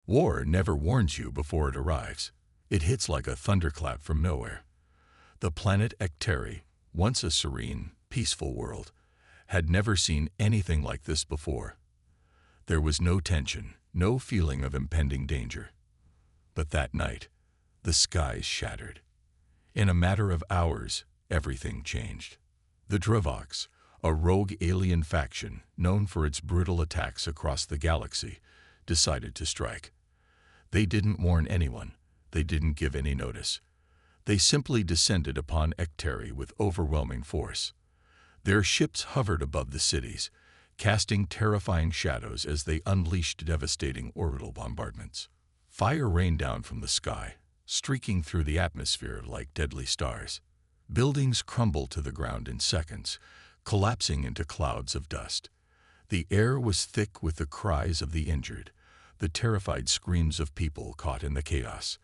War never warns you before it arrives. It hits like a thunderclap from nowhere. The planet Ecteri, once a serene, peaceful world, had never seen anything like this before. There was no tension, no feeling of impending danger. But that night, the skies shattered. In a matter of hours, everything changed. The Dravox, a rogue alien faction known for its brutal attacks across the galaxy, decided to strike. They didn't warn anyone. They didn't give any notice. They simply descended upon Ecteri with overwhelming force. Their ships hovered above the cities, casting terrifying shadows as they unleashed devastating orbital bombardments. Fire rained down from the sky, streaking through the atmosphere like deadly stars. Buildings crumbled to the ground in seconds, collapsing into clouds of dust. The air was thick with the cries of the injured, the terrified screams of people caught in the chaos.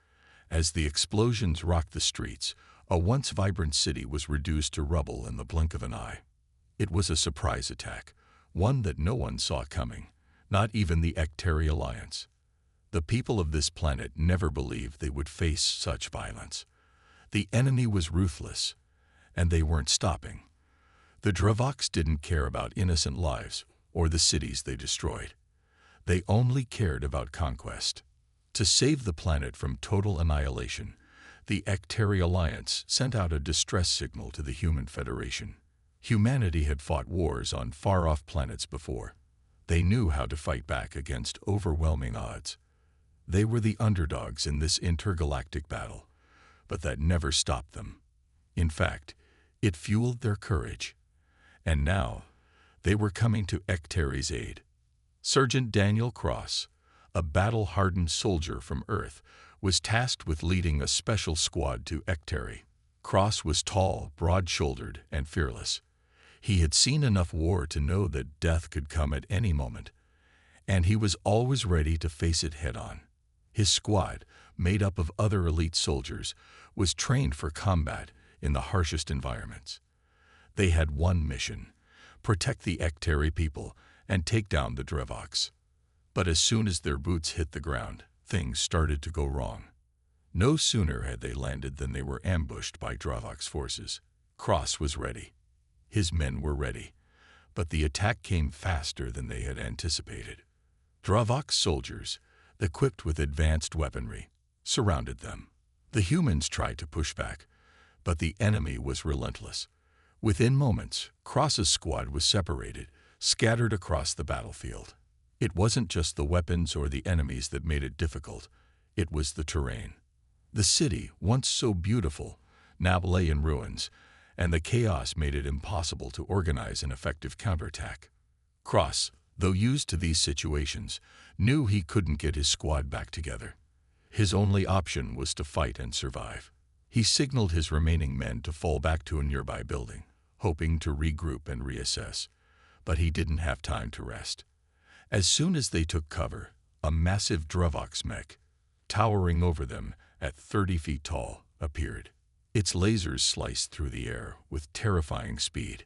As the explosions rocked the streets, a once vibrant city was reduced to rubble in the blink of an eye. It was a surprise attack, one that no one saw coming, not even the Ecteri Alliance. The people of this planet never believed they would face such violence. The enemy was ruthless, and they weren't stopping. The Dravox didn't care about innocent lives or the cities they destroyed. They only cared about conquest. To save the planet from total annihilation, the Ecteri Alliance sent out a distress signal to the Human Federation. Humanity had fought wars on far-off planets before. They knew how to fight back against overwhelming odds. They were the underdogs in this intergalactic battle, but that never stopped them. In fact, it fueled their courage. And now, they were coming to Ecteri's aid. Sergeant Daniel Cross, a battle-hardened soldier from Earth, was tasked with leading a special squad to Ecteri. Cross was tall, broad-shouldered, and fearless. He had seen enough war to know that death could come at any moment, and he was always ready to face it head-on. His squad, made up of other elite soldiers, was trained for combat in the harshest environments. They had one mission: protect the Ecteri people and take down the Dravox. But as soon as their boots hit the ground, things started to go wrong. No sooner had they landed than they were ambushed by Dravox forces. Cross was ready. His men were ready, but the attack came faster than they had anticipated. Dravox soldiers, equipped with advanced weaponry, surrounded them. The humans tried to push back, but the enemy was relentless. Within moments, Cross's squad was separated, scattered across the battlefield. It wasn't just the weapons or the enemies that made it difficult, it was the terrain. The city, once so beautiful, now lay in ruins, and the chaos made it impossible to organize an effective counterattack. Cross, though used to these situations, knew he couldn't get his squad back together. His only option was to fight and survive. He signaled his remaining men to fall back to a nearby building, hoping to regroup and reassess. But he didn't have time to rest. As soon as they took cover, a massive Dravox mech, towering over them at 30 feet tall, appeared. Its lasers sliced through the air with terrifying speed.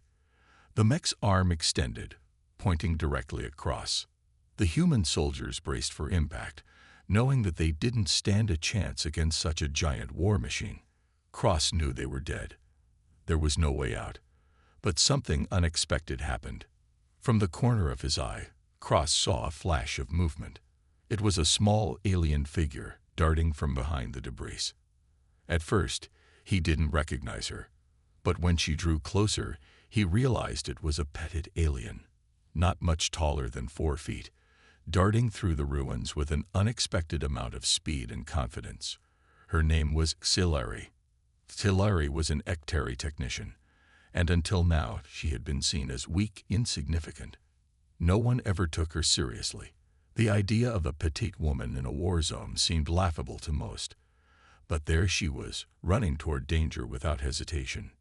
The mech's arm extended, pointing directly at Cross. The human soldiers braced for impact, knowing that they didn't stand a chance against such a giant war machine. Cross knew they were dead. There was no way out. But something unexpected happened. From the corner of his eye, Cross saw a flash of movement. It was a small alien figure darting from behind the debris. At first, he didn't recognize her, but when she drew closer, he realized it was a petted alien, not much taller than 4 feet, darting through the ruins with an unexpected amount of speed and confidence. Her name was Xilari. Xilari was an Ecteri technician, and until now she had been seen as weak, insignificant. No one ever took her seriously. The idea of a petite woman in a war zone seemed laughable to most. But there she was, running toward danger without hesitation.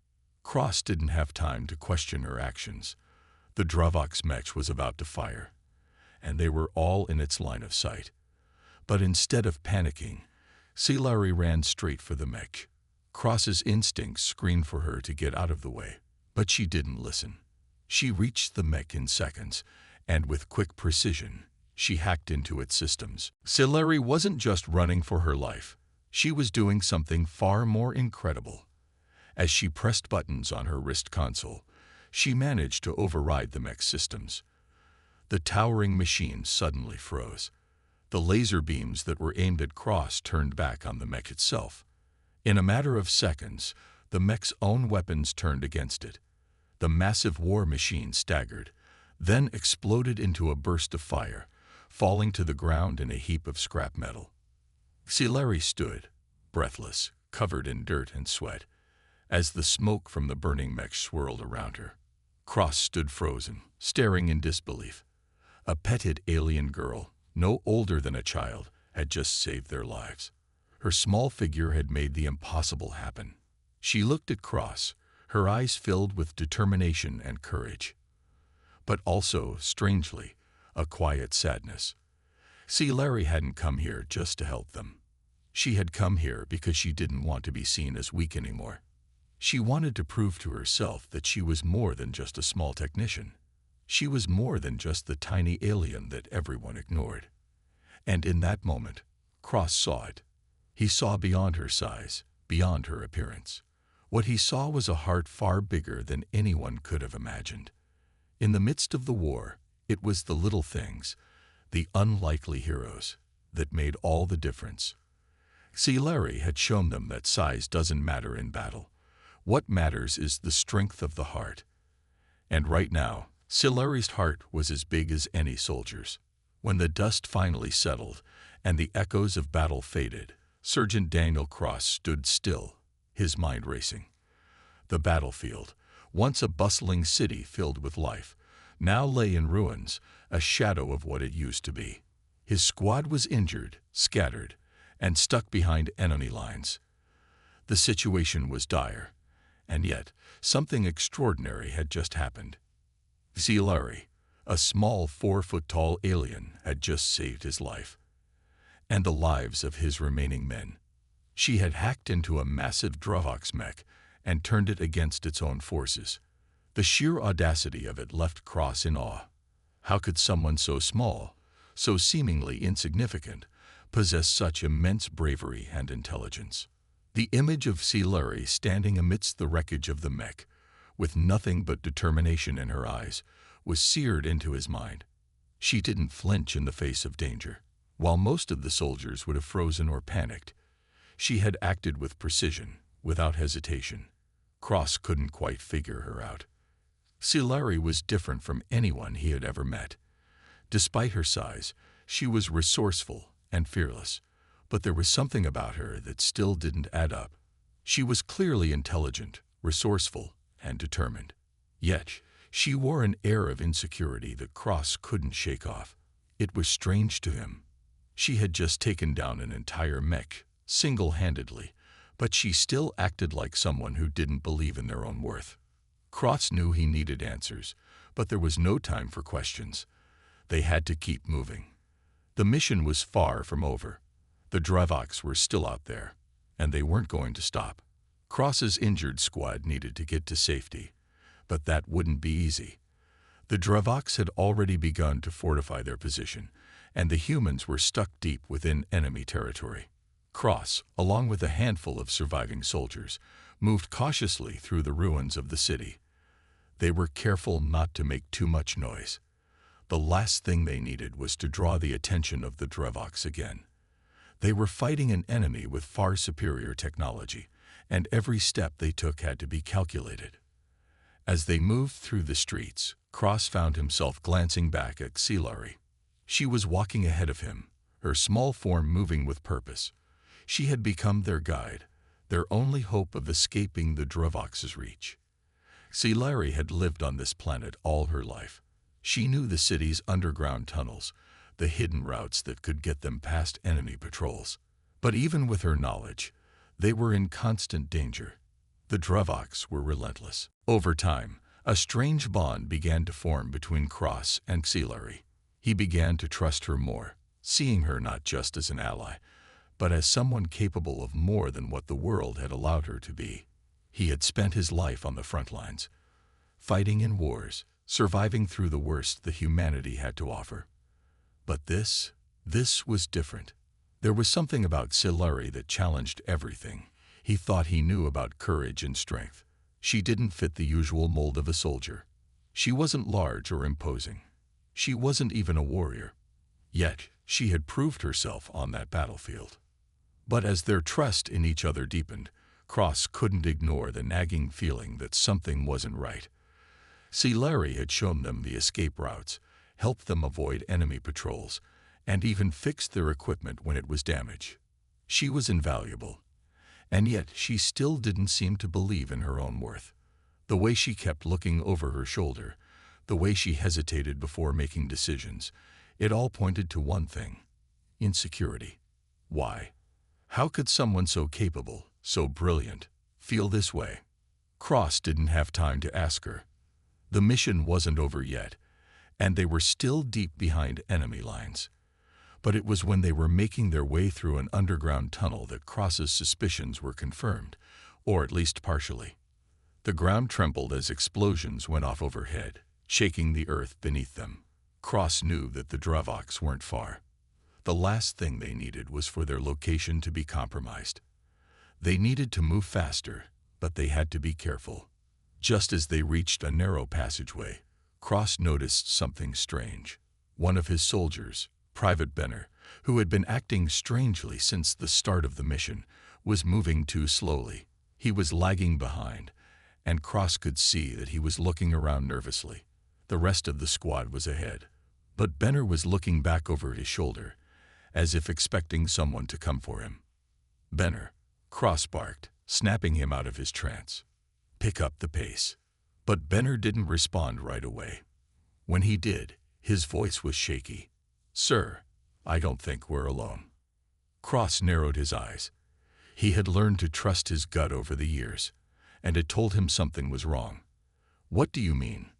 Cross didn't have time to question her actions. The Dravox mech was about to fire, and they were all in its line of sight. But instead of panicking, Xilari ran straight for the mech. Cross's instincts screamed for her to get out of the way, but she didn't listen. She reached the mech in seconds, and with quick precision, she hacked into its systems. Scylla wasn't just running for her life. She was doing something far more incredible. As she pressed buttons on her wrist console, she managed to override the mech's systems. The towering machine suddenly froze. The laser beams that were aimed at Cross turned back on the mech itself. In a matter of seconds, the mech's own weapons turned against it. The massive war machine staggered, then exploded into a burst of fire, falling to the ground in a heap of scrap metal. Scylla stood, breathless, covered in dirt and sweat, as the smoke from the burning mech swirled around her. Cross stood frozen, staring in disbelief. A petted alien girl, no older than a child, had just saved their lives. Her small figure had made the impossible happen. She looked at Cross, her eyes filled with determination and courage. But also, strangely, a quiet sadness. Scylla hadn't come here just to help them. She had come here because she didn't want to be seen as weak anymore. She wanted to prove to herself that she was more than just a small technician. She was more than just the tiny alien that everyone ignored. And in that moment, Cross saw it. He saw beyond her size, beyond her appearance. What he saw was a heart far bigger than anyone could have imagined. In the midst of the war, it was the little things, the unlikely heroes, that made all the difference. Scylla had shown them that size doesn't matter in battle. What matters is the strength of the heart. And right now, Scylla's heart was as big as any soldier's. When the dust finally settled and the echoes of battle faded, Sergeant Daniel Cross stood still, his mind racing. The battlefield, once a bustling city filled with life, now lay in ruins, a shadow of what it used to be. His squad was injured, scattered, and stuck behind enemy lines. The situation was dire, and yet something extraordinary had just happened. Scylla, a small 4-foot-tall alien, had just saved his life, and the lives of his remaining men. She had hacked into a massive Drovox mech and turned it against its own forces. The sheer audacity of it left Cross in awe. How could someone so small, so seemingly insignificant, possess such immense bravery and intelligence? The image of Scylla standing amidst the wreckage of the mech, with nothing but determination in her eyes, was seared into his mind. She didn't flinch in the face of danger. While most of the soldiers would have frozen or panicked, she had acted with precision, without hesitation. Cross couldn't quite figure her out. Scylla was different from anyone he had ever met. Despite her size, she was resourceful and fearless, but there was something about her that still didn't add up. She was clearly intelligent, resourceful, and determined. Yet, she wore an air of insecurity that Cross couldn't shake off. It was strange to him. She had just taken down an entire mech, single-handedly, but she still acted like someone who didn't believe in their own worth. Cross knew he needed answers, but there was no time for questions. They had to keep moving. The mission was far from over. The Drovox were still out there, and they weren't going to stop. Cross's injured squad needed to get to safety, but that wouldn't be easy. The Drovox had already begun to fortify their position, and the humans were stuck deep within enemy territory. Cross, along with a handful of surviving soldiers, moved cautiously through the ruins of the city. They were careful not to make too much noise. The last thing they needed was to draw the attention of the Drovox again. They were fighting an enemy with far superior technology, and every step they took had to be calculated. As they moved through the streets, Cross found himself glancing back at Scylla. She was walking ahead of him, her small form moving with purpose. She had become their guide, their only hope of escaping the Drovox's reach. Scylla had lived on this planet all her life. She knew the city's underground tunnels, the hidden routes that could get them past enemy patrols. But even with her knowledge, they were in constant danger. The Drovox were relentless. Over time, a strange bond began to form between Cross and Scylla. He began to trust her more, seeing her not just as an ally, but as someone capable of more than what the world had allowed her to be. He had spent his life on the front lines, fighting in wars, surviving through the worst that humanity had to offer. But this was different. There was something about Silari that challenged everything he thought he knew about courage and strength. She didn't fit the usual mold of a soldier. She wasn't large or imposing. She wasn't even a warrior. Yet, she had proved herself on that battlefield. But as their trust in each other deepened, Cross couldn't ignore the nagging feeling that something wasn't right. Silari had shown them the escape routes, helped them avoid enemy patrols, and even fixed their equipment when it was damaged. She was invaluable. And yet she still didn't seem to believe in her own worth. The way she kept looking over her shoulder, the way she hesitated before making decisions, it all pointed to one thing: insecurity. Why? How could someone so capable, so brilliant, feel this way? Cross didn't have time to ask her. The mission wasn't over yet, and they were still deep behind enemy lines. But it was when they were making their way through an underground tunnel that Cross's suspicions were confirmed, or at least partially. The ground trembled as explosions went off overhead, shaking the earth beneath them. Cross knew that the Dravoks weren't far. The last thing they needed was for their location to be compromised. They needed to move faster, but they had to be careful. Just as they reached a narrow passageway, Cross noticed something strange. One of his soldiers, Private Benner, who had been acting strangely since the start of the mission, was moving too slowly. He was lagging behind, and Cross could see that he was looking around nervously. The rest of the squad was ahead, but Benner was looking back over his shoulder, as if expecting someone to come for him. "Benner," Cross barked, snapping him out of his trance. "Pick up the pace." But Benner didn't respond right away. When he did, his voice was shaky. "Sir, I don't think we're alone." Cross narrowed his eyes. He had learned to trust his gut over the years, and it told him something was wrong. "What do you mean?"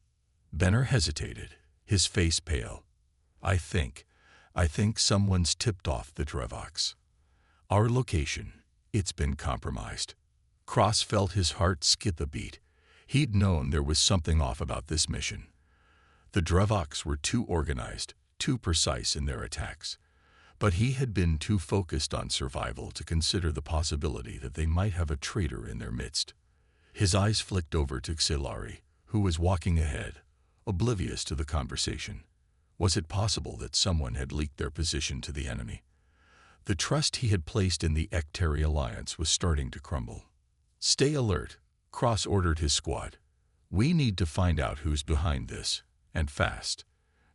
Benner hesitated, his face pale. I think someone's tipped off the Dravoks. Our location, it's been compromised." Cross felt his heart skip a beat. He'd known there was something off about this mission. The Dravoks were too organized, too precise in their attacks. But he had been too focused on survival to consider the possibility that they might have a traitor in their midst. His eyes flicked over to Silari, who was walking ahead, oblivious to the conversation. Was it possible that someone had leaked their position to the enemy? The trust he had placed in the Ekteri alliance was starting to crumble. "Stay alert," Cross ordered his squad. "We need to find out who's behind this, and fast.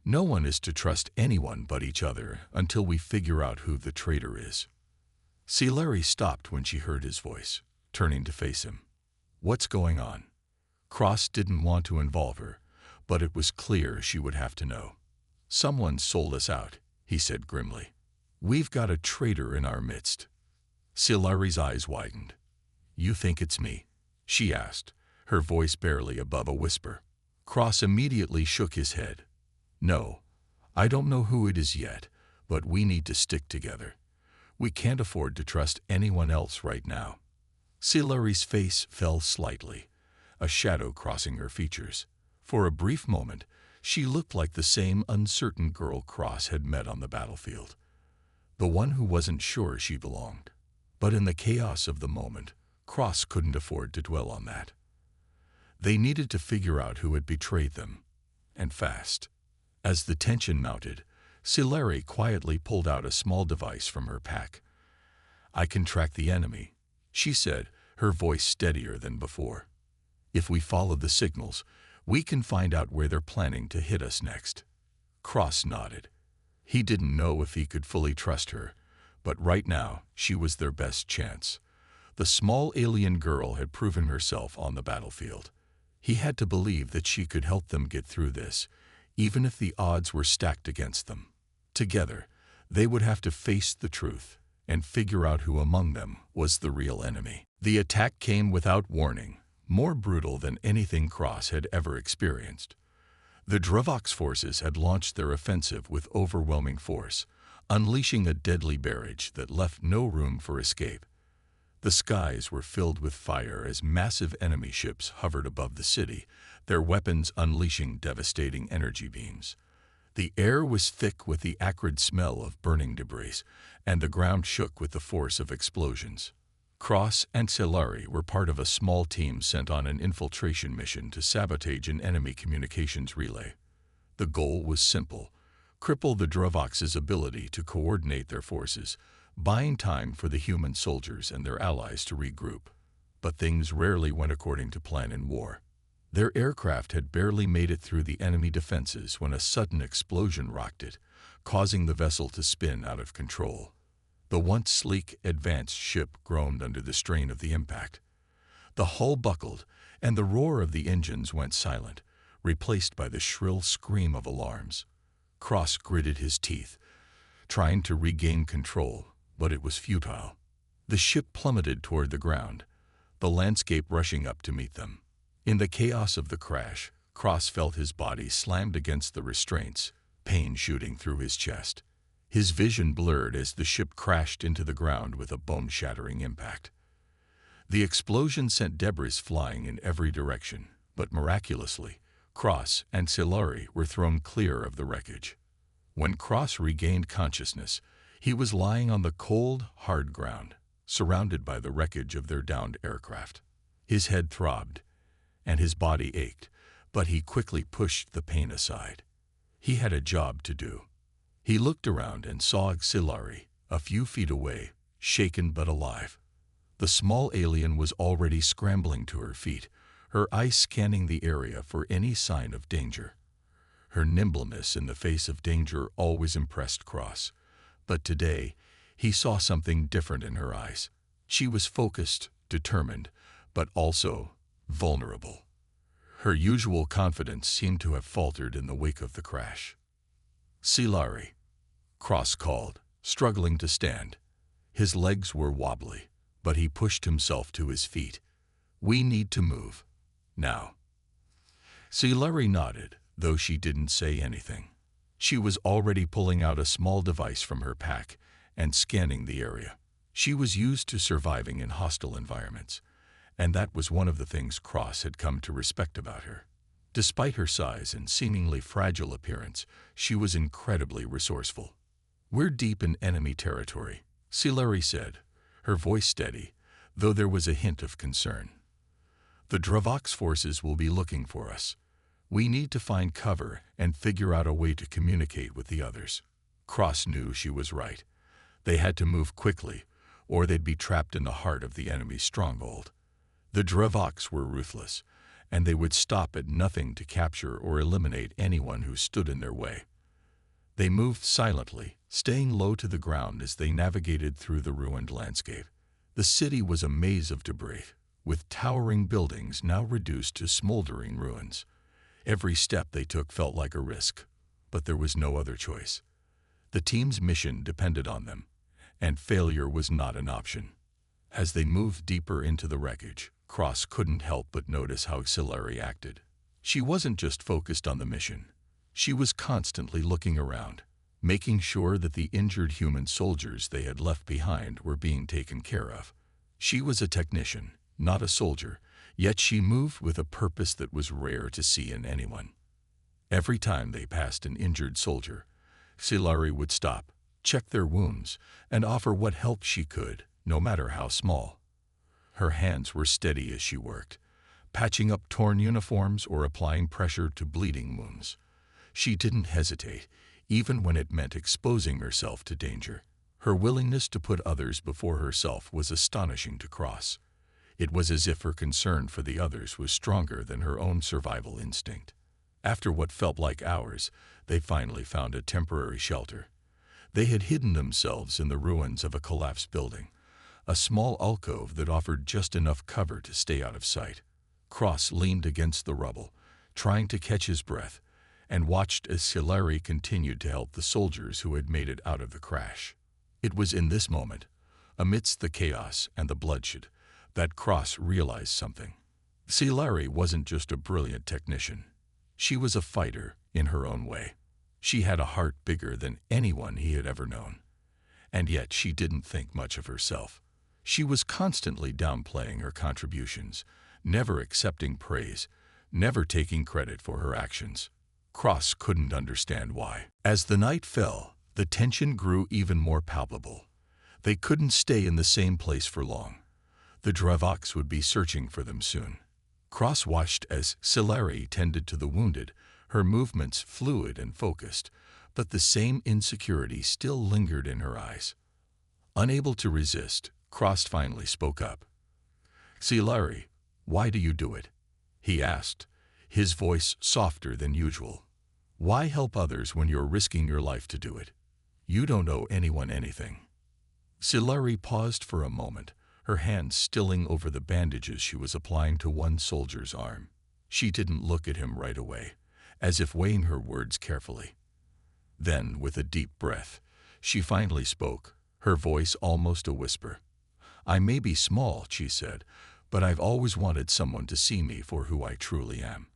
No one is to trust anyone but each other until we figure out who the traitor is." Silari stopped when she heard his voice, turning to face him. "What's going on?" Cross didn't want to involve her, but it was clear she would have to know. "Someone sold us out," he said grimly. "We've got a traitor in our midst." Silari's eyes widened. "You think it's me?" she asked, her voice barely above a whisper. Cross immediately shook his head. "No, I don't know who it is yet, but we need to stick together. We can't afford to trust anyone else right now." Silari's face fell slightly, a shadow crossing her features. For a brief moment, she looked like the same uncertain girl Cross had met on the battlefield. The one who wasn't sure she belonged. But in the chaos of the moment, Cross couldn't afford to dwell on that. They needed to figure out who had betrayed them, and fast. As the tension mounted, Silari quietly pulled out a small device from her pack. "I can track the enemy," she said, her voice steadier than before. "If we follow the signals, we can find out where they're planning to hit us next." Cross nodded. He didn't know if he could fully trust her, but right now she was their best chance. The small alien girl had proven herself on the battlefield. He had to believe that she could help them get through this, even if the odds were stacked against them. Together, they would have to face the truth and figure out who among them was the real enemy. The attack came without warning, more brutal than anything Cross had ever experienced. The Dravoks forces had launched their offensive with overwhelming force, unleashing a deadly barrage that left no room for escape. The skies were filled with fire as massive enemy ships hovered above the city, their weapons unleashing devastating energy beams. The air was thick with the acrid smell of burning debris, and the ground shook with the force of explosions. Cross and Silari were part of a small team sent on an infiltration mission to sabotage an enemy communications relay. The goal was simple: cripple the Drovox's ability to coordinate their forces, buying time for the human soldiers and their allies to regroup. But things rarely went according to plan in war. Their aircraft had barely made it through the enemy defenses when a sudden explosion rocked it, causing the vessel to spin out of control. The once sleek, advanced ship groaned under the strain of the impact. The hull buckled, and the roar of the engines went silent, replaced by the shrill scream of alarms. Cross gritted his teeth, trying to regain control, but it was futile. The ship plummeted toward the ground, the landscape rushing up to meet them. In the chaos of the crash, Cross felt his body slammed against the restraints, pain shooting through his chest. His vision blurred as the ship crashed into the ground with a bone-shattering impact. The explosion sent debris flying in every direction, but miraculously, Cross and Silari were thrown clear of the wreckage. When Cross regained consciousness, he was lying on the cold, hard ground, surrounded by the wreckage of their downed aircraft. His head throbbed, and his body ached, but he quickly pushed the pain aside. He had a job to do. He looked around and saw Silari, a few feet away, shaken but alive. The small alien was already scrambling to her feet, her eyes scanning the area for any sign of danger. Her nimbleness in the face of danger always impressed Cross, but today he saw something different in her eyes. She was focused, determined, but also vulnerable. Her usual confidence seemed to have faltered in the wake of the crash. "Silari," Cross called, struggling to stand. His legs were wobbly, but he pushed himself to his feet. "We need to move. Now." Silari nodded, though she didn't say anything. She was already pulling out a small device from her pack and scanning the area. She was used to surviving in hostile environments, and that was one of the things Cross had come to respect about her. Despite her size and seemingly fragile appearance, she was incredibly resourceful. "We're deep in enemy territory," Silari said, her voice steady, though there was a hint of concern. "The Drovox forces will be looking for us. We need to find cover and figure out a way to communicate with the others." Cross knew she was right. They had to move quickly, or they'd be trapped in the heart of the enemy's stronghold. The Drovox were ruthless, and they would stop at nothing to capture or eliminate anyone who stood in their way. They moved silently, staying low to the ground as they navigated through the ruined landscape. The city was a maze of debris, with towering buildings now reduced to smoldering ruins. Every step they took felt like a risk, but there was no other choice. The team's mission depended on them, and failure was not an option. As they moved deeper into the wreckage, Cross couldn't help but notice how Silari acted. She wasn't just focused on the mission. She was constantly looking around, making sure that the injured human soldiers they had left behind were being taken care of. She was a technician, not a soldier, yet she moved with a purpose that was rare to see in anyone. Every time they passed an injured soldier, Silari would stop, check their wounds, and offer what help she could, no matter how small. Her hands were steady as she worked, patching up torn uniforms or applying pressure to bleeding wounds. She didn't hesitate, even when it meant exposing herself to danger. Her willingness to put others before herself was astonishing to Cross. It was as if her concern for the others was stronger than her own survival instinct. After what felt like hours, they finally found a temporary shelter. They had hidden themselves in the ruins of a collapsed building, a small alcove that offered just enough cover to stay out of sight. Cross leaned against the rubble, trying to catch his breath, and watched as Silari continued to help the soldiers who had made it out of the crash. It was in this moment, amidst the chaos and the bloodshed, that Cross realized something. Silari wasn't just a brilliant technician. She was a fighter in her own way. She had a heart bigger than anyone he had ever known. And yet she didn't think much of herself. She was constantly downplaying her contributions, never accepting praise, never taking credit for her actions. Cross couldn't understand why. As the night fell, the tension grew even more palpable. They couldn't stay in the same place for long. The Dravox would be searching for them soon. Cross watched as Sci-Fi tended to the wounded, her movements fluid and focused, but the same insecurity still lingered in her eyes. Unable to resist, Cross finally spoke up. "Sci-Fi, why do you do it?" he asked, his voice softer than usual. "Why help others when you're risking your life to do it? You don't owe anyone anything." Sci-Fi paused for a moment, her hand stilling over the bandages she was applying to one soldier's arm. She didn't look at him right away, as if weighing her words carefully. Then, with a deep breath, she finally spoke, her voice almost a whisper. "I may be small," she said, "but I've always wanted someone to see me for who I truly am.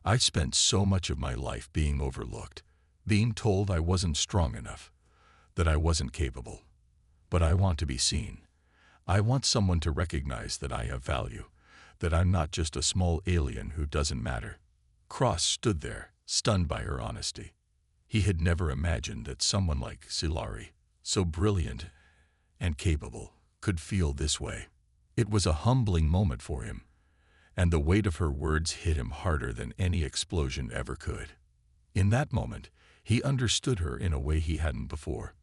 I've spent so much of my life being overlooked, being told I wasn't strong enough, that I wasn't capable. But I want to be seen. I want someone to recognize that I have value, that I'm not just a small alien who doesn't matter." Cross stood there, stunned by her honesty. He had never imagined that someone like Sci-Fi, so brilliant and capable, could feel this way. It was a humbling moment for him, and the weight of her words hit him harder than any explosion ever could. In that moment, he understood her in a way he hadn't before.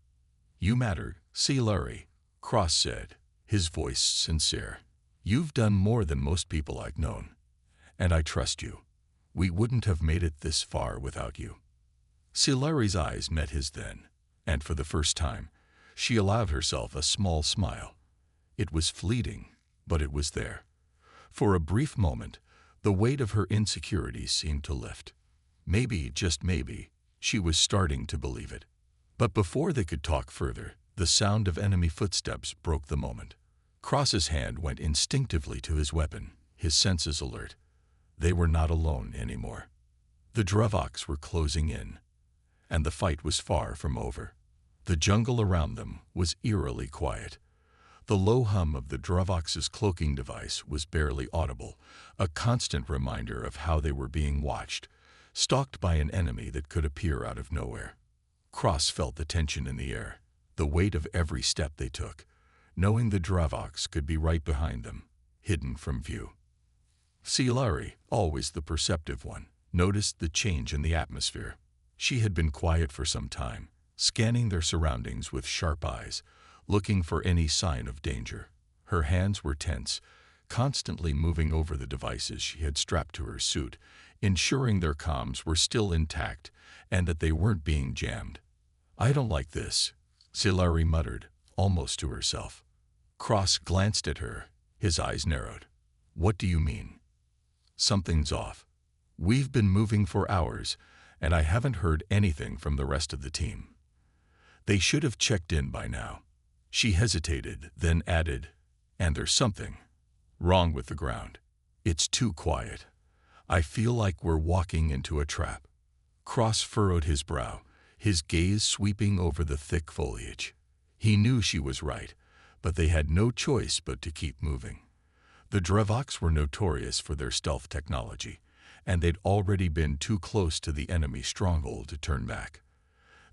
"You matter, Sci-Fi," Cross said, his voice sincere. "You've done more than most people I've known, and I trust you. We wouldn't have made it this far without you." Sci-Fi's eyes met his then, and for the first time, she allowed herself a small smile. It was fleeting, but it was there. For a brief moment, the weight of her insecurities seemed to lift. Maybe, just maybe, she was starting to believe it. But before they could talk further, the sound of enemy footsteps broke the moment. Cross's hand went instinctively to his weapon, his senses alert. They were not alone anymore. The Dravox were closing in, and the fight was far from over. The jungle around them was eerily quiet. The low hum of the Dravox's cloaking device was barely audible, a constant reminder of how they were being watched, stalked by an enemy that could appear out of nowhere. Cross felt the tension in the air, the weight of every step they took, knowing the Dravox could be right behind them, hidden from view. Sci-Fi, always the perceptive one, noticed the change in the atmosphere. She had been quiet for some time, scanning their surroundings with sharp eyes, looking for any sign of danger. Her hands were tense, constantly moving over the devices she had strapped to her suit, ensuring their comms were still intact and that they weren't being jammed. "I don't like this," Sci-Fi muttered, almost to herself. Cross glanced at her, his eyes narrowed. "What do you mean?" "Something's off. We've been moving for hours, and I haven't heard anything from the rest of the team. They should have checked in by now." She hesitated, then added, "And there's something wrong with the ground. It's too quiet. I feel like we're walking into a trap." Cross furrowed his brow, his gaze sweeping over the thick foliage. He knew she was right, but they had no choice but to keep moving. The Dravox were notorious for their stealth technology, and they'd already been too close to the enemy stronghold to turn back.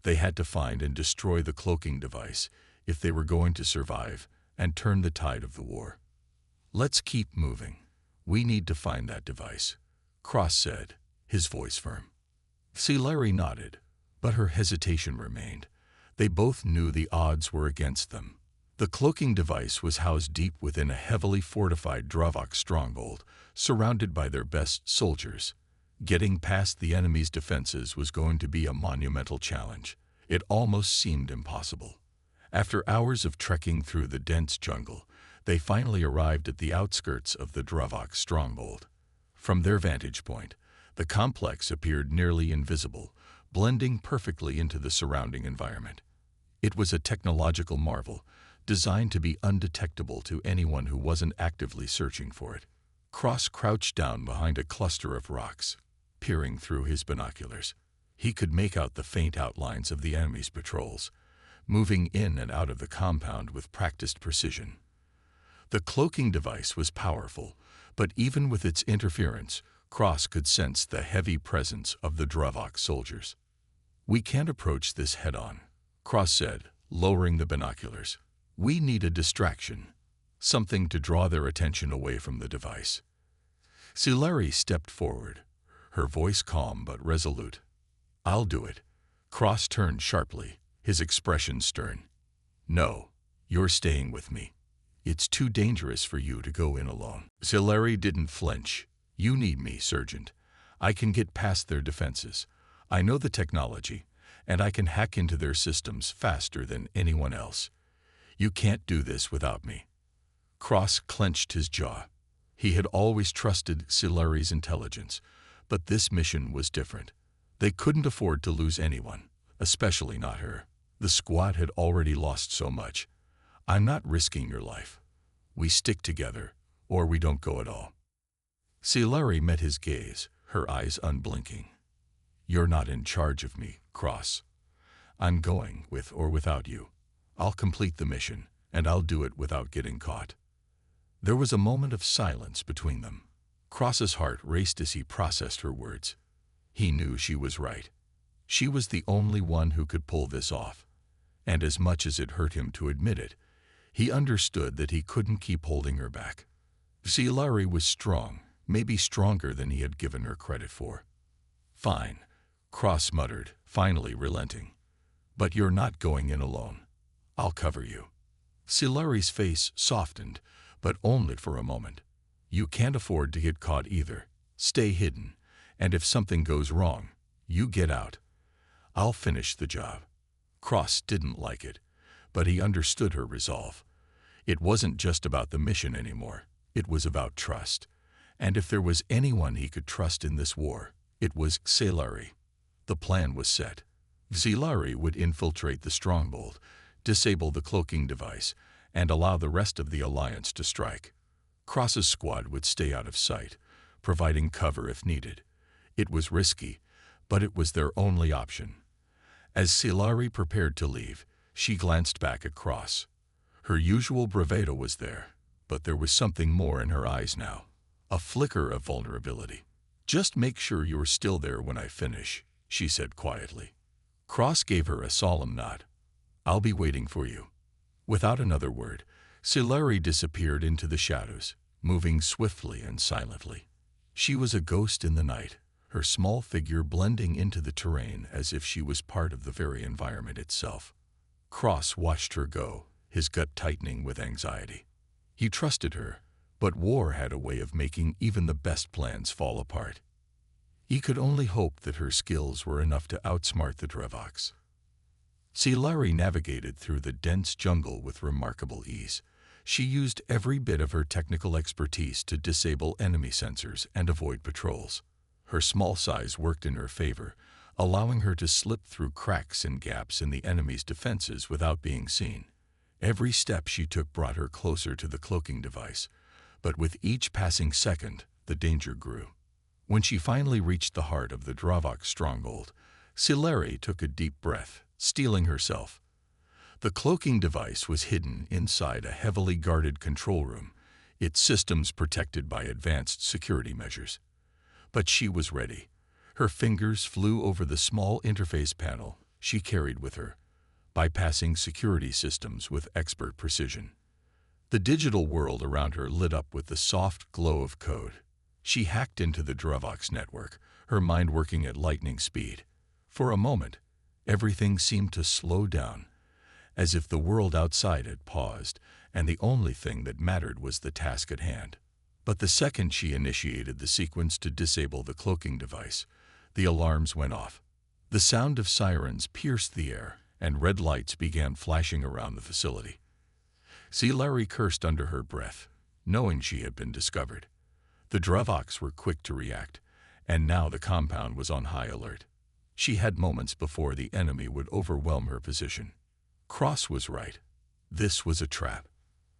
They had to find and destroy the cloaking device if they were going to survive and turn the tide of the war. "Let's keep moving. We need to find that device," Cross said, his voice firm. Sci-Fi nodded, but her hesitation remained. They both knew the odds were against them. The cloaking device was housed deep within a heavily fortified Dravox stronghold, surrounded by their best soldiers. Getting past the enemy's defenses was going to be a monumental challenge. It almost seemed impossible. After hours of trekking through the dense jungle, they finally arrived at the outskirts of the Dravox stronghold. From their vantage point, the complex appeared nearly invisible, blending perfectly into the surrounding environment. It was a technological marvel, designed to be undetectable to anyone who wasn't actively searching for it. Cross crouched down behind a cluster of rocks, peering through his binoculars. He could make out the faint outlines of the enemy's patrols, moving in and out of the compound with practiced precision. The cloaking device was powerful, but even with its interference, Cross could sense the heavy presence of the Dravok soldiers. "We can't approach this head-on," Cross said, lowering the binoculars. "We need a distraction, something to draw their attention away from the device." Silari stepped forward, her voice calm but resolute. "I'll do it." Cross turned sharply, his expression stern. "No, you're staying with me. It's too dangerous for you to go in alone." Silari didn't flinch. "You need me, Sergeant. I can get past their defenses. I know the technology, and I can hack into their systems faster than anyone else. You can't do this without me." Cross clenched his jaw. He had always trusted Silari's intelligence, but this mission was different. They couldn't afford to lose anyone, especially not her. The squad had already lost so much. "I'm not risking your life. We stick together, or we don't go at all." Silari met his gaze, her eyes unblinking. "You're not in charge of me, Cross. I'm going with or without you. I'll complete the mission, and I'll do it without getting caught." There was a moment of silence between them. Cross's heart raced as he processed her words. He knew she was right. She was the only one who could pull this off. And as much as it hurt him to admit it, he understood that he couldn't keep holding her back. Silari was strong, maybe stronger than he had given her credit for. "Fine," Cross muttered, finally relenting. "But you're not going in alone. I'll cover you." Silari's face softened, but only for a moment. "You can't afford to get caught either. Stay hidden, and if something goes wrong, you get out. I'll finish the job." Cross didn't like it, but he understood her resolve. It wasn't just about the mission anymore. It was about trust. And if there was anyone he could trust in this war, it was Silari. The plan was set. Silari would infiltrate the stronghold, disable the cloaking device, and allow the rest of the Alliance to strike. Cross's squad would stay out of sight, providing cover if needed. It was risky, but it was their only option. As Silari prepared to leave, she glanced back at Cross. Her usual bravado was there, but there was something more in her eyes now. A flicker of vulnerability. "Just make sure you're still there when I finish," she said quietly. Cross gave her a solemn nod. "I'll be waiting for you." Without another word, Silari disappeared into the shadows, moving swiftly and silently. She was a ghost in the night, her small figure blending into the terrain as if she was part of the very environment itself. Cross watched her go, his gut tightening with anxiety. He trusted her, but war had a way of making even the best plans fall apart. He could only hope that her skills were enough to outsmart the Dravoks. Silari navigated through the dense jungle with remarkable ease. She used every bit of her technical expertise to disable enemy sensors and avoid patrols. Her small size worked in her favor, allowing her to slip through cracks and gaps in the enemy's defenses without being seen. Every step she took brought her closer to the cloaking device, but with each passing second, the danger grew. When she finally reached the heart of the Dravok stronghold, Silari took a deep breath, steeling herself. The cloaking device was hidden inside a heavily guarded control room, its systems protected by advanced security measures. But she was ready. Her fingers flew over the small interface panel she carried with her, bypassing security systems with expert precision. The digital world around her lit up with the soft glow of code. She hacked into the Dravok's network, her mind working at lightning speed. For a moment, everything seemed to slow down, as if the world outside had paused, and the only thing that mattered was the task at hand. But the second she initiated the sequence to disable the cloaking device, the alarms went off. The sound of sirens pierced the air, and red lights began flashing around the facility. Silari cursed under her breath, knowing she had been discovered. The Dravoks were quick to react, and now the compound was on high alert. She had moments before the enemy would overwhelm her position. Cross was right. This was a trap.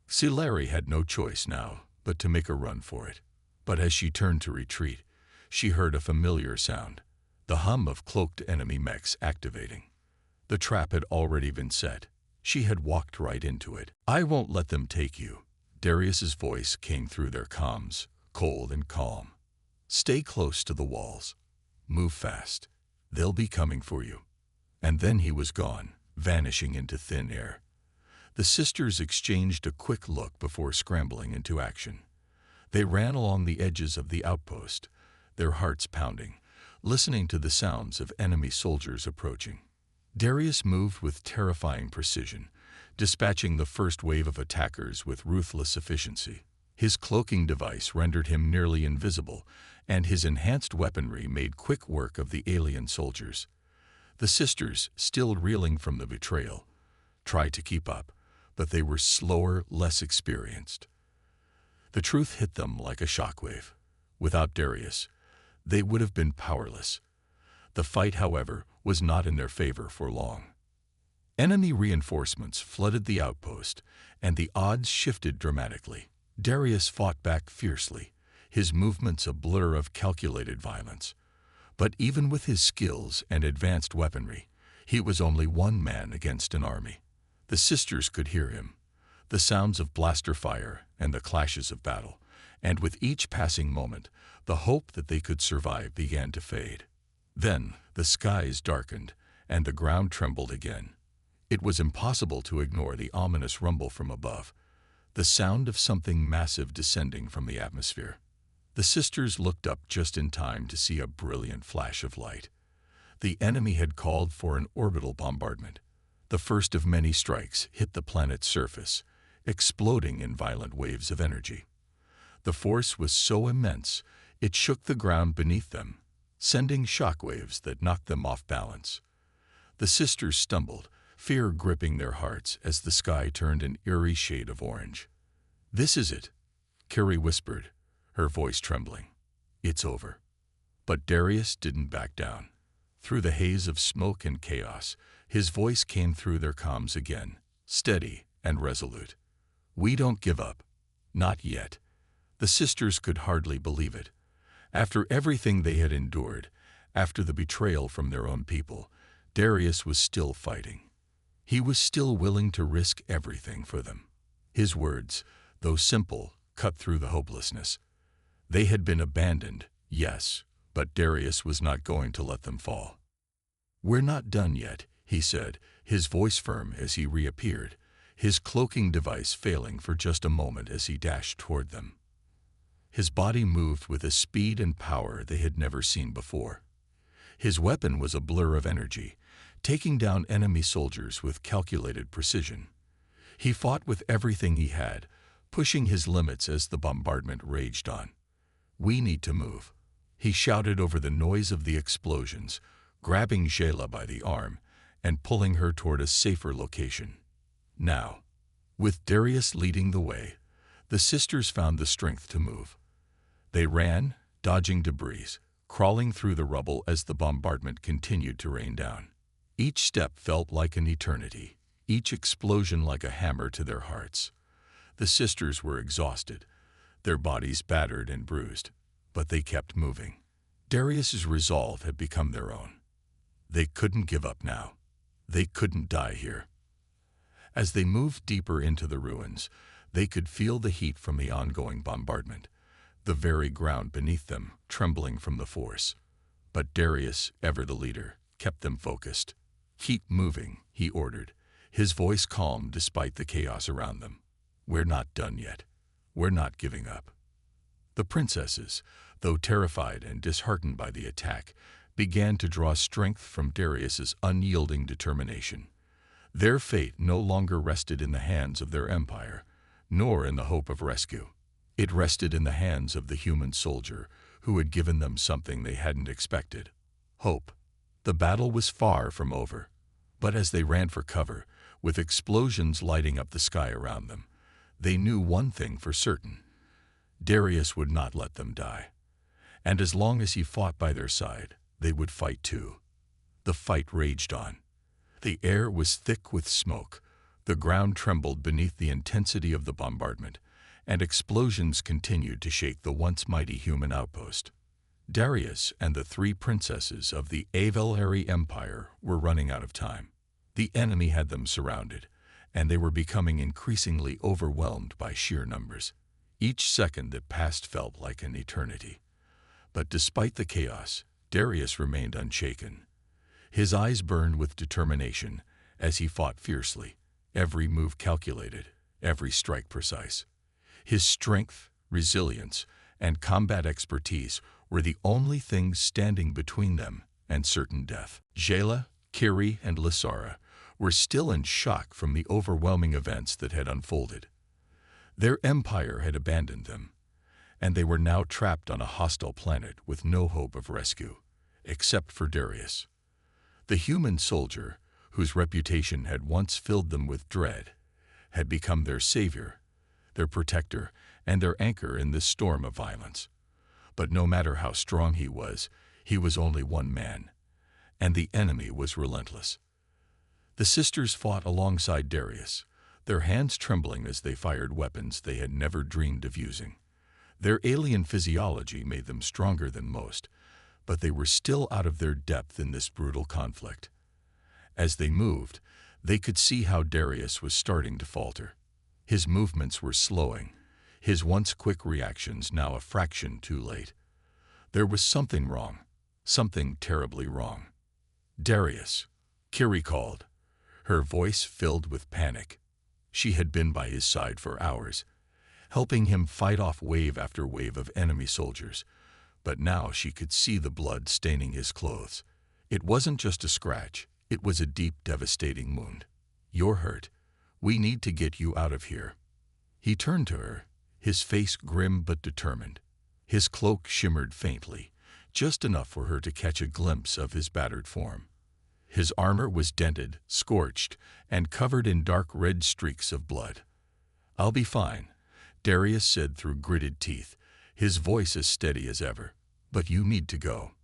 Silari had no choice now but to make a run for it. But as she turned to retreat, she heard a familiar sound, the hum of cloaked enemy mechs activating. The trap had already been set. She had walked right into it. "I won't let them take you." Darius's voice came through their comms, cold and calm. Stay close to the walls. Move fast. They'll be coming for you." And then he was gone, vanishing into thin air. The sisters exchanged a quick look before scrambling into action. They ran along the edges of the outpost, their hearts pounding, listening to the sounds of enemy soldiers approaching. Darius moved with terrifying precision, dispatching the first wave of attackers with ruthless efficiency. His cloaking device rendered him nearly invisible, and his enhanced weaponry made quick work of the alien soldiers. The sisters, still reeling from the betrayal, tried to keep up, but they were slower, less experienced. The truth hit them like a shockwave. Without Darius, they would have been powerless. The fight, however, was not in their favor for long. Enemy reinforcements flooded the outpost, and the odds shifted dramatically. Darius fought back fiercely, his movements a blur of calculated violence. But even with his skills and advanced weaponry, he was only one man against an army. The sisters could hear him, the sounds of blaster fire and the clashes of battle, and with each passing moment, the hope that they could survive began to fade. Then the skies darkened, and the ground trembled again. It was impossible to ignore the ominous rumble from above, the sound of something massive descending from the atmosphere. The sisters looked up just in time to see a brilliant flash of light. The enemy had called for an orbital bombardment. The first of many strikes hit the planet's surface, exploding in violent waves of energy. The force was so immense, it shook the ground beneath them, sending shockwaves that knocked them off balance. The sisters stumbled, fear gripping their hearts as the sky turned an eerie shade of orange. "This is it," Carrie whispered, her voice trembling. "It's over." But Darius didn't back down. Through the haze of smoke and chaos, his voice came through their comms again, steady and resolute. "We don't give up. Not yet." The sisters could hardly believe it. After everything they had endured, after the betrayal from their own people, Darius was still fighting. He was still willing to risk everything for them. His words, though simple, cut through the hopelessness. They had been abandoned, yes, but Darius was not going to let them fall. "We're not done yet," he said, his voice firm as he reappeared, his cloaking device failing for just a moment as he dashed toward them. His body moved with a speed and power they had never seen before. His weapon was a blur of energy, taking down enemy soldiers with calculated precision. He fought with everything he had, pushing his limits as the bombardment raged on. "We need to move," he shouted over the noise of the explosions, grabbing Jayla by the arm and pulling her toward a safer location. Now, with Darius leading the way, the sisters found the strength to move. They ran, dodging debris, crawling through the rubble as the bombardment continued to rain down. Each step felt like an eternity, each explosion like a hammer to their hearts. The sisters were exhausted, their bodies battered and bruised, but they kept moving. Darius's resolve had become their own. They couldn't give up now. They couldn't die here. As they moved deeper into the ruins, they could feel the heat from the ongoing bombardment, the very ground beneath them trembling from the force. But Darius, ever the leader, kept them focused. "Keep moving," he ordered, his voice calm despite the chaos around them. "We're not done yet. We're not giving up." The princesses, though terrified and disheartened by the attack, began to draw strength from Darius's unyielding determination. Their fate no longer rested in the hands of their empire, nor in the hope of rescue. It rested in the hands of the human soldier who had given them something they hadn't expected: hope. The battle was far from over, but as they ran for cover, with explosions lighting up the sky around them, they knew one thing for certain: Darius would not let them die. And as long as he fought by their side, they would fight too. The fight raged on. The air was thick with smoke, the ground trembled beneath the intensity of the bombardment, and explosions continued to shake the once mighty human outpost. Darius and the three princesses of the Avelari Empire were running out of time. The enemy had them surrounded, and they were becoming increasingly overwhelmed by sheer numbers. Each second that passed felt like an eternity. But despite the chaos, Darius remained unshaken. His eyes burned with determination as he fought fiercely, every move calculated, every strike precise. His strength, resilience, and combat expertise were the only things standing between them and certain death. Jayla, Kiri, and Lysara were still in shock from the overwhelming events that had unfolded. Their empire had abandoned them, and they were now trapped on a hostile planet with no hope of rescue, except for Darius. The human soldier, whose reputation had once filled them with dread, had become their savior, their protector, and their anchor in this storm of violence. But no matter how strong he was only one man, and the enemy was relentless. The sisters fought alongside Darius, their hands trembling as they fired weapons they had never dreamed of using. Their alien physiology made them stronger than most, but they were still out of their depth in this brutal conflict. As they moved, they could see how Darius was starting to falter. His movements were slowing, his once quick reactions now a fraction too late. There was something wrong, something terribly wrong. "Darius," Kiri called, her voice filled with panic. She had been by his side for hours, helping him fight off wave after wave of enemy soldiers, but now she could see the blood staining his clothes. It wasn't just a scratch, it was a deep, devastating wound. "You're hurt. We need to get you out of here." He turned to her, his face grim but determined. His cloak shimmered faintly, just enough for her to catch a glimpse of his battered form. His armor was dented, scorched, and covered in dark red streaks of blood. "I'll be fine," Darius said through gritted teeth, his voice as steady as ever. "But you need to go.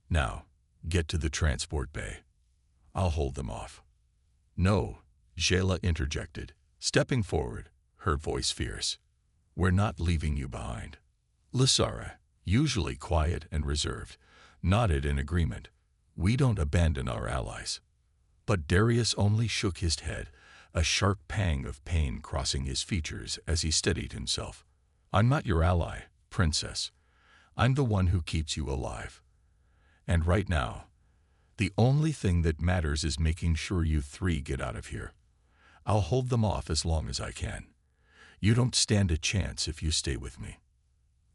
Now, get to the transport bay. I'll hold them off." "No," Jayla interjected, stepping forward, her voice fierce. "We're not leaving you behind." Lysara, usually quiet and reserved, nodded in agreement. "We don't abandon our allies." But Darius only shook his head, a sharp pang of pain crossing his features as he steadied himself. "I'm not your ally, princess. I'm the one who keeps you alive. And right now, the only thing that matters is making sure you three get out of here. I'll hold them off as long as I can. You don't stand a chance if you stay with me."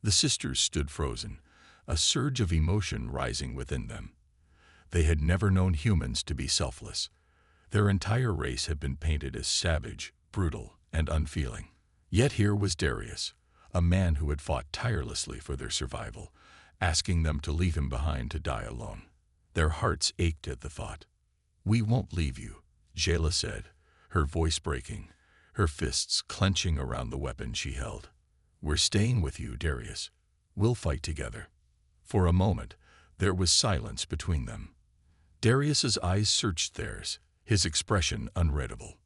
The sisters stood frozen, a surge of emotion rising within them. They had never known humans to be selfless. Their entire race had been painted as savage, brutal, and unfeeling. Yet here was Darius, a man who had fought tirelessly for their survival, asking them to leave him behind to die alone. Their hearts ached at the thought. "We won't leave you," Jayla said, her voice breaking, her fists clenching around the weapon she held. "We're staying with you, Darius. We'll fight together." For a moment, there was silence between them. Darius's eyes searched theirs, his expression unreadable.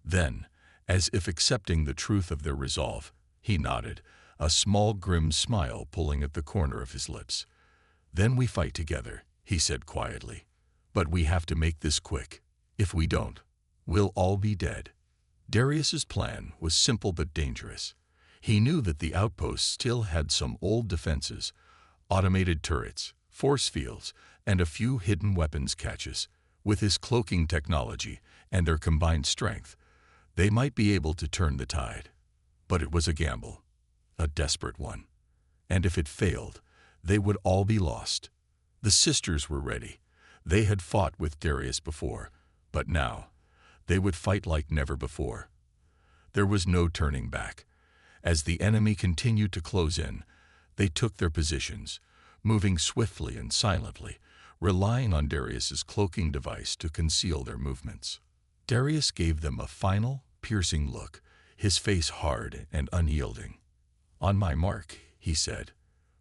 Then, as if accepting the truth of their resolve, he nodded, a small grim smile pulling at the corner of his lips. "Then we fight together," he said quietly. "But we have to make this quick. If we don't, we'll all be dead." Darius's plan was simple but dangerous. He knew that the outpost still had some old defenses, automated turrets, force fields, and a few hidden weapons caches. With his cloaking technology and their combined strength, they might be able to turn the tide. But it was a gamble, a desperate one. And if it failed, they would all be lost. The sisters were ready. They had fought with Darius before, but now they would fight like never before. There was no turning back. As the enemy continued to close in, they took their positions, moving swiftly and silently, relying on Darius's cloaking device to conceal their movements. Darius gave them a final, piercing look, his face hard and unyielding. "On my mark," he said.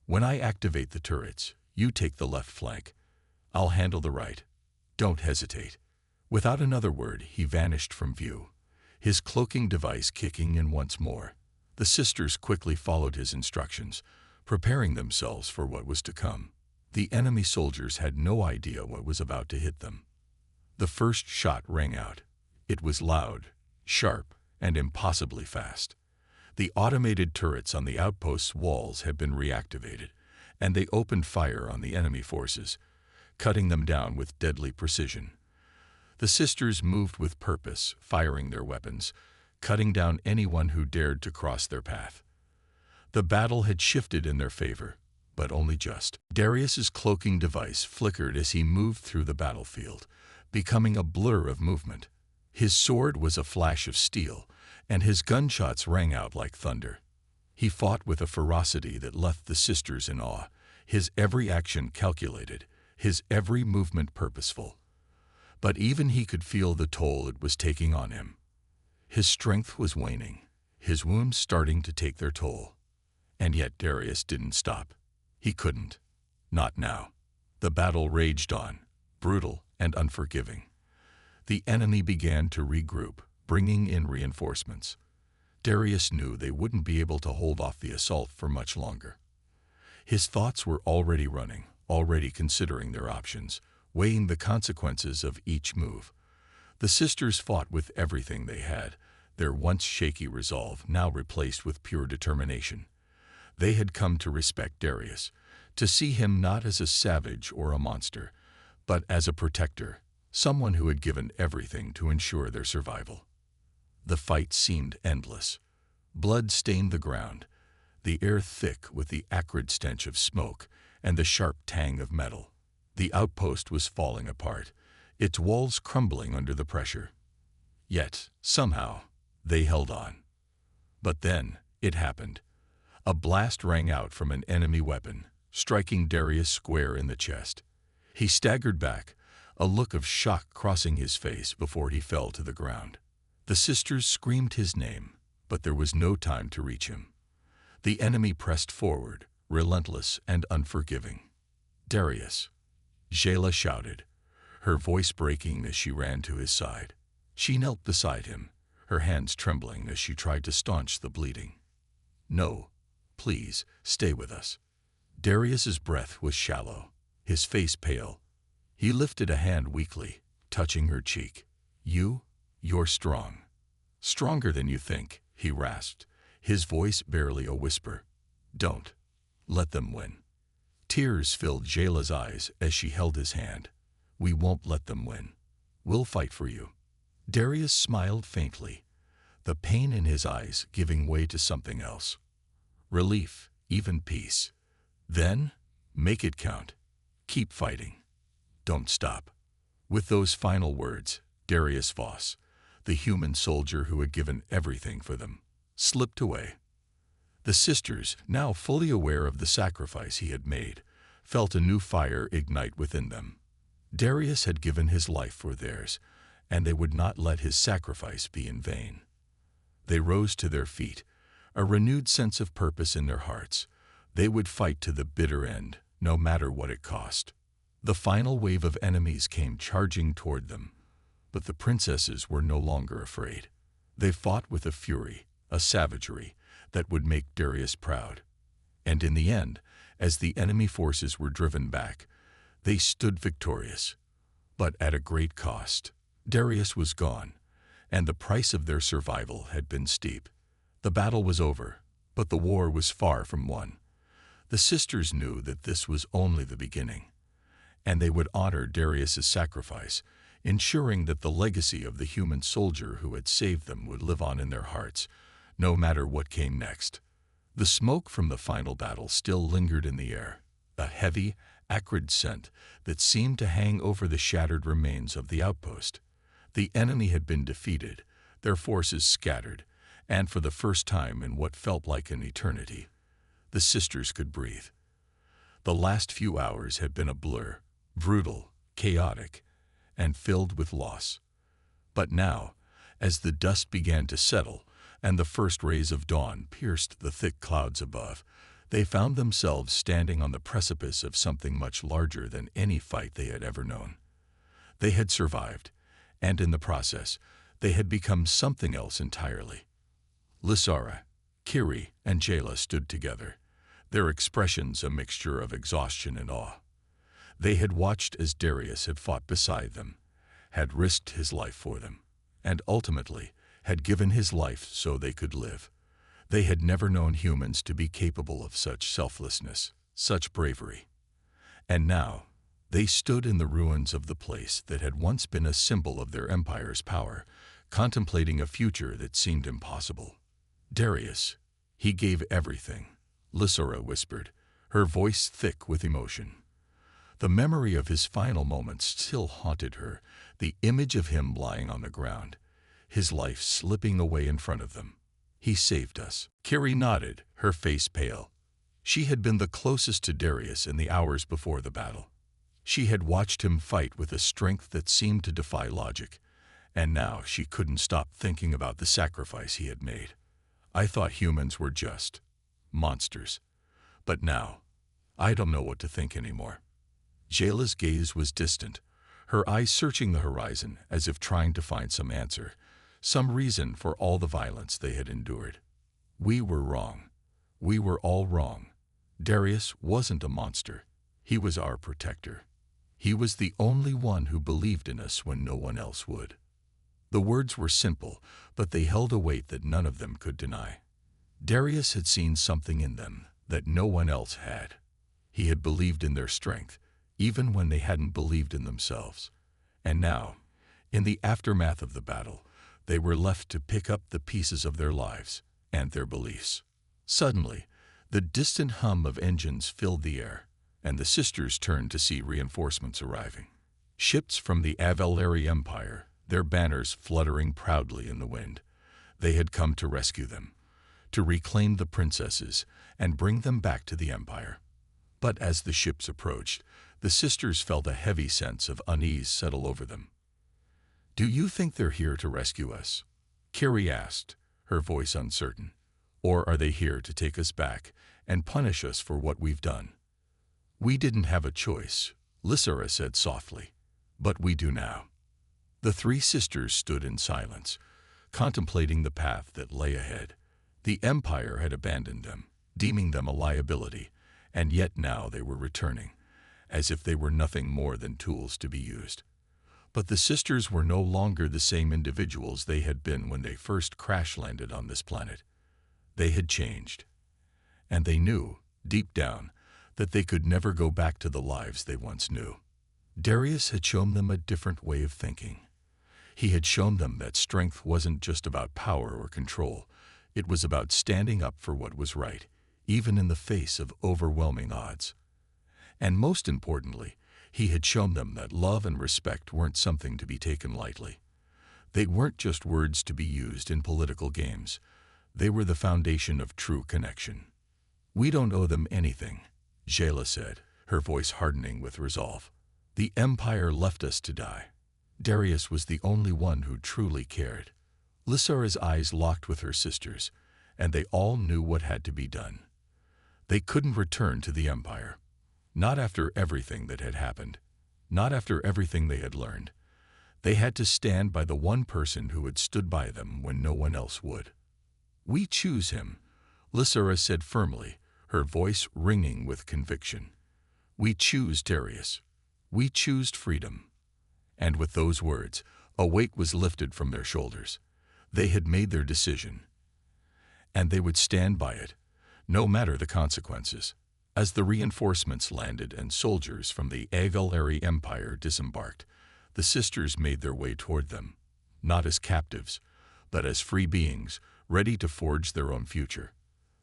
"When I activate the turrets, you take the left flank. I'll handle the right. Don't hesitate." Without another word, he vanished from view, his cloaking device kicking in once more. The sisters quickly followed his instructions, preparing themselves for what was to come. The enemy soldiers had no idea what was about to hit them. The first shot rang out. It was loud, sharp, and impossibly fast. The automated turrets on the outpost's walls had been reactivated, and they opened fire on the enemy forces, cutting them down with deadly precision. The sisters moved with purpose, firing their weapons, cutting down anyone who dared to cross their path. The battle had shifted in their favor, but only just. Darius's cloaking device flickered as he moved through the battlefield, becoming a blur of movement. His sword was a flash of steel, and his gunshots rang out like thunder. He fought with a ferocity that left the sisters in awe, his every action calculated, his every movement purposeful. But even he could feel the toll it was taking on him. His strength was waning, his wounds starting to take their toll. And yet Darius didn't stop. He couldn't. Not now. The battle raged on, brutal and unforgiving. The enemy began to regroup, bringing in reinforcements. Darius knew they wouldn't be able to hold off the assault for much longer. His thoughts were already running, already considering their options, weighing the consequences of each move. The sisters fought with everything they had, their once shaky resolve now replaced with pure determination. They had come to respect Darius, to see him not as a savage or a monster, but as a protector, someone who had given everything to ensure their survival. The fight seemed endless. Blood stained the ground, the air thick with the acrid stench of smoke and the sharp tang of metal. The outpost was falling apart, its walls crumbling under the pressure. Yet, somehow, they held on. But then, it happened. A blast rang out from an enemy weapon, striking Darius square in the chest. He staggered back, a look of shock crossing his face before he fell to the ground. The sisters screamed his name, but there was no time to reach him. The enemy pressed forward, relentless and unforgiving. "Darius!" Jayla shouted, her voice breaking as she ran to his side. She knelt beside him, her hands trembling as she tried to staunch the bleeding. "No, please, stay with us." Darius's breath was shallow, his face pale. He lifted a hand weakly, touching her cheek. You're strong. Stronger than you think," he rasped, his voice barely a whisper. "Don't let them win." Tears filled Jayla's eyes as she held his hand. "We won't let them win. We'll fight for you." Darius smiled faintly, the pain in his eyes giving way to something else. Relief, even peace. "Then, make it count. Keep fighting. Don't stop." With those final words, Darius Voss, the human soldier who had given everything for them, slipped away. The sisters, now fully aware of the sacrifice he had made, felt a new fire ignite within them. Darius had given his life for theirs, and they would not let his sacrifice be in vain. They rose to their feet, a renewed sense of purpose in their hearts. They would fight to the bitter end, no matter what it cost. The final wave of enemies came charging toward them, but the princesses were no longer afraid. They fought with a fury, a savagery, that would make Darius proud. And in the end, as the enemy forces were driven back, they stood victorious. But at a great cost. Darius was gone, and the price of their survival had been steep. The battle was over, but the war was far from won. The sisters knew that this was only the beginning, and they would honor Darius's sacrifice, ensuring that the legacy of the human soldier who had saved them would live on in their hearts, no matter what came next. The smoke from the final battle still lingered in the air, a heavy, acrid scent that seemed to hang over the shattered remains of the outpost. The enemy had been defeated, their forces scattered, and for the first time in what felt like an eternity, the sisters could breathe. The last few hours had been a blur, brutal, chaotic, and filled with loss. But now, as the dust began to settle and the first rays of dawn pierced the thick clouds above, they found themselves standing on the precipice of something much larger than any fight they had ever known. They had survived, and in the process, they had become something else entirely. Lysara, Kiri, and Jayla stood together, their expressions a mixture of exhaustion and awe. They had watched as Darius had fought beside them, had risked his life for them, and ultimately had given his life so they could live. They had never known humans to be capable of such selflessness, Such bravery. And now, they stood in the ruins of the place that had once been a symbol of their empire's power, contemplating a future that seemed impossible. Darius, he gave everything, Lysora whispered, her voice thick with emotion. The memory of his final moments still haunted her, the image of him lying on the ground, his life slipping away in front of them. He saved us. Carrie nodded, her face pale. She had been the closest to Darius in the hours before the battle. She had watched him fight with a strength that seemed to defy logic, and now she couldn't stop thinking about the sacrifice he had made. I thought humans were just monsters, but now, I don't know what to think anymore. Jayla's gaze was distant, her eyes searching the horizon as if trying to find some answer, some reason for all the violence they had endured. We were wrong. We were all wrong. Darius wasn't a monster. He was our protector. He was the only one who believed in us when no one else would. The words were simple, but they held a weight that none of them could deny. Darius had seen something in them that no one else had. He had believed in their strength, even when they hadn't believed in themselves. And now, in the aftermath of the battle, they were left to pick up the pieces of their lives and their beliefs. Suddenly, the distant hum of engines filled the air, and the sisters turned to see reinforcements arriving. Ships from the Avalari Empire, their banners fluttering proudly in the wind. They had come to rescue them, to reclaim the princesses and bring them back to the Empire. But as the ships approached, the sisters felt a heavy sense of unease settle over them. "Do you think they're here to rescue us?" Carrie asked, her voice uncertain. "Or are they here to take us back and punish us for what we've done?" "We didn't have a choice," Lysora said softly, "but we do now." The three sisters stood in silence, contemplating the path that lay ahead. The Empire had abandoned them, deeming them a liability, and yet now they were returning, as if they were nothing more than tools to be used. But the sisters were no longer the same individuals they had been when they first crash-landed on this planet. They had changed, and they knew, deep down, that they could never go back to the lives they once knew. Darius had shown them a different way of thinking. He had shown them that strength wasn't just about power or control. It was about standing up for what was right, even in the face of overwhelming odds. And most importantly, he had shown them that love and respect weren't something to be taken lightly. They weren't just words to be used in political games. They were the foundation of true connection. "We don't owe them anything," Jayla said, her voice hardening with resolve. "The Empire left us to die. Darius was the only one who truly cared." Lysora's eyes locked with her sisters, and they all knew what had to be done. They couldn't return to the Empire. Not after everything that had happened. Not after everything they had learned. They had to stand by the one person who had stood by them when no one else would. "We choose him," Lysora said firmly, her voice ringing with conviction. "We choose Darius. We choose freedom." And with those words, a weight was lifted from their shoulders. They had made their decision, and they would stand by it, no matter the consequences. As the reinforcements landed and soldiers from the Avalari Empire disembarked, the sisters made their way toward them, not as captives, but as free beings, ready to forge their own future.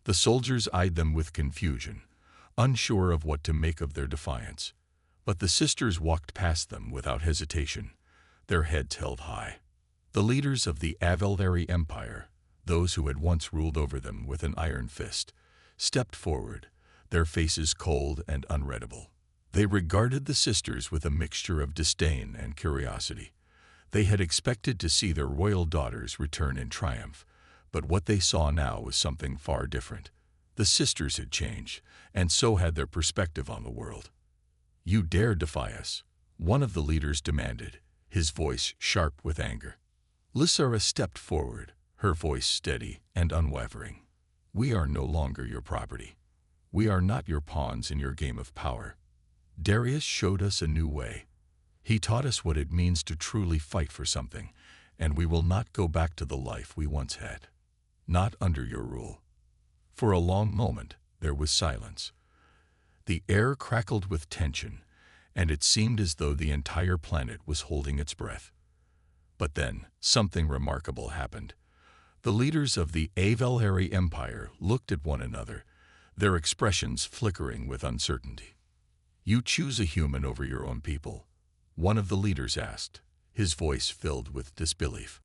The soldiers eyed them with confusion, unsure of what to make of their defiance. But the sisters walked past them without hesitation, their heads held high. The leaders of the Avalari Empire, those who had once ruled over them with an iron fist, stepped forward, their faces cold and unreadable. They regarded the sisters with a mixture of disdain and curiosity. They had expected to see their royal daughters return in triumph, but what they saw now was something far different. The sisters had changed, and so had their perspective on the world. "You dare defy us," one of the leaders demanded, his voice sharp with anger. Lysora stepped forward, her voice steady and unwavering. "We are no longer your property. We are not your pawns in your game of power. Darius showed us a new way. He taught us what it means to truly fight for something, and we will not go back to the life we once had. Not under your rule." For a long moment, there was silence. The air crackled with tension, and it seemed as though the entire planet was holding its breath. But then, something remarkable happened. The leaders of the Avelari Empire looked at one another, their expressions flickering with uncertainty. "You choose a human over your own people?" one of the leaders asked, his voice filled with disbelief.